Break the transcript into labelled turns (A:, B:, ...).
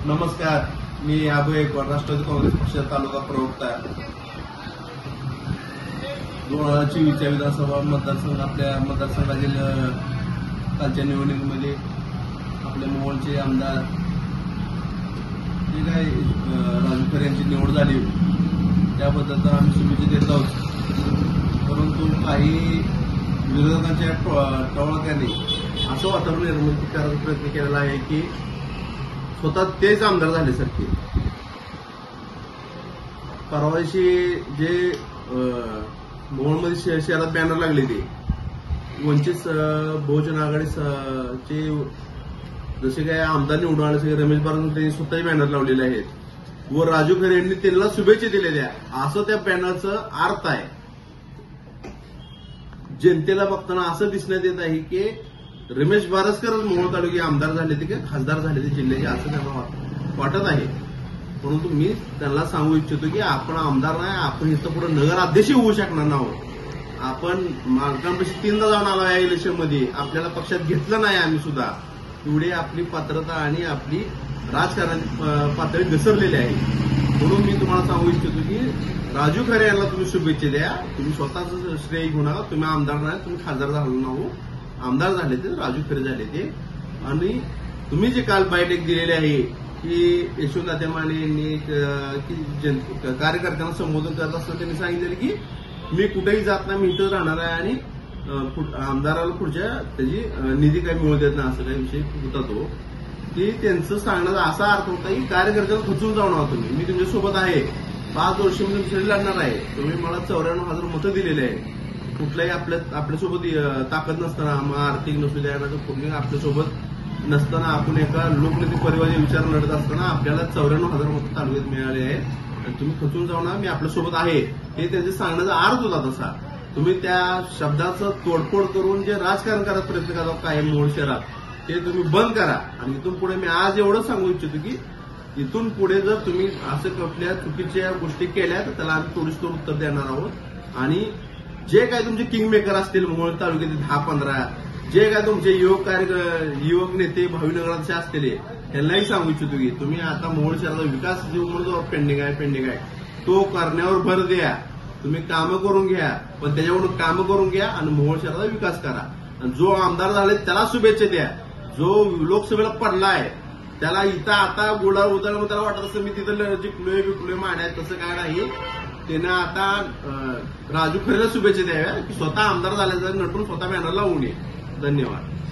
A: नमस्कार, मी अभय गायकवाड, राष्ट्रवादी काँग्रेस पक्षाचा तालुका प्रवक्ता. 2024 विधानसभा मतदारसंघ आपल्या मतदारसंघातील कालच्या निवडणुकीमध्ये आपल्या मोहोळचे आमदार जे काय राजू खरे यांची निवड झाली त्याबद्दल तर आम्ही शुभेच्छा देत आहोत. परंतु काही विरोधकांच्या टवाळक्याने असं वातावरण निर्माण करायचा प्रयत्न केलेला आहे की स्वतः तेच आमदार झाल्यासारखे. परवा दिवशी जे मोहोळमध्ये शहरात बॅनर लागले ते वंचित बहुजन आघाडीचे जसे काय आमदार निवडून आले सगळे रमेश बारांनी त्यांनी स्वतःचे बॅनर लावलेले आहेत व राजू खरे यांनी त्यांना शुभेच्छा दिलेल्या असं त्या बॅनरचं अर्थ आहे. जनतेला बघताना असं दिसण्यात येत आहे की रमेश बारसकरच मोहोळ तालुके आमदार झाले ते किंवा खासदार झाले ते जिल्ह्याचे असं त्यांना वाटत आहे. परंतु मी त्यांना सांगू इच्छितो की आपण आमदार नाही, आपण इथं पुढे नगराध्यक्ष होऊ शकणार नाही. आपण मालकांपाशी 3दा जाऊन आलो या इलेक्शनमध्ये, आपल्याला पक्षात घेतलं नाही आम्ही सुद्धा. एवढी आपली पात्रता आणि आपली राजकारणाची पातळी घसरलेली आहे. म्हणून मी तुम्हाला सांगू इच्छितो की राजू खरे यांना तुम्ही शुभेच्छा द्या. तुम्ही स्वतःच श्रेय घेऊ नका. तुम्ही आमदार नाही, तुम्ही खासदार झालो नाहो. आमदार झाले ते राजू खरे झाले ते. आणि तुम्ही जे काल बाईट दिलेले आहे की यशवंत माने यांनी कार्यकर्त्यांना संबोधन करत असताना त्यांनी सांगितलेलं की मी कुठेही जात नाही, मी इथंच राहणार आहे आणि आमदाराला पुढच्या त्याची निधी काही मिळू देत नाही असं काही विषय होता तो. की त्यांचं सांगण्याचा असा अर्थ होता की कार्यकर्त्यांना खचून जाऊ नका तुम्ही, मी तुमच्यासोबत आहे, 5 वर्ष मी तुमच्यासाठी लढणार आहे. तुम्ही मला 94,000 मतं दिलेले आहे. कुठल्याही आपल्यासोबत ताकद नसताना, आर्थिक नसू द्या कुठल्याही आपल्यासोबत नसताना, आपण एका लोकनेते परिवाराचे विचार लढत असताना आपल्याला 94,000 मतं तालुक्यात मिळाले आहेत. तुम्ही खचून जाऊ नका, मी आपल्यासोबत आहे. हे त्यांचे सांगण्याचा अर्थ होता तसा. तुम्ही त्या शब्दाचं तोडफोड करून जे राजकारण करायचा प्रयत्न करता कायम मोहोळ शहरात, ते तुम्ही बंद करा. आणि इथून पुढे मी आज एवढं सांगू इच्छितो की इथून पुढे जर तुम्ही असं कुठल्या चुकीच्या गोष्टी केल्या तर त्याला आम्ही तोडीस तोड उत्तर देणार आहोत. आणि जे काय तुमचे किंग मेकर असतील मोहोळ तालुक्यातील 10-15, जे काय तुमचे युवक नेते भावी नगराचे असतील त्यांनाही सांगू इच्छितो की तुम्ही आता मोहोळ शहराचा विकास जो पेंडिंग आहे तो करण्यावर भर द्या. तुम्ही कामं करून घ्या, पण त्याच्यावरून कामं करून घ्या आणि मोहोळ शहराचा विकास करा. आणि जो आमदार झाले त्याला शुभेच्छा द्या. जो लोकसभेला पडलाय त्याला इथं आता गोळा उतरला त्याला वाटत असं मी तिथं जिंकलोय बिकलोय मांड्यात, तसं काय नाही. त्यानं आता राजू खरेला शुभेच्छा द्याव्या की स्वतः आमदार झाल्याचं नटून स्वतः बॅनर लावून ये. धन्यवाद.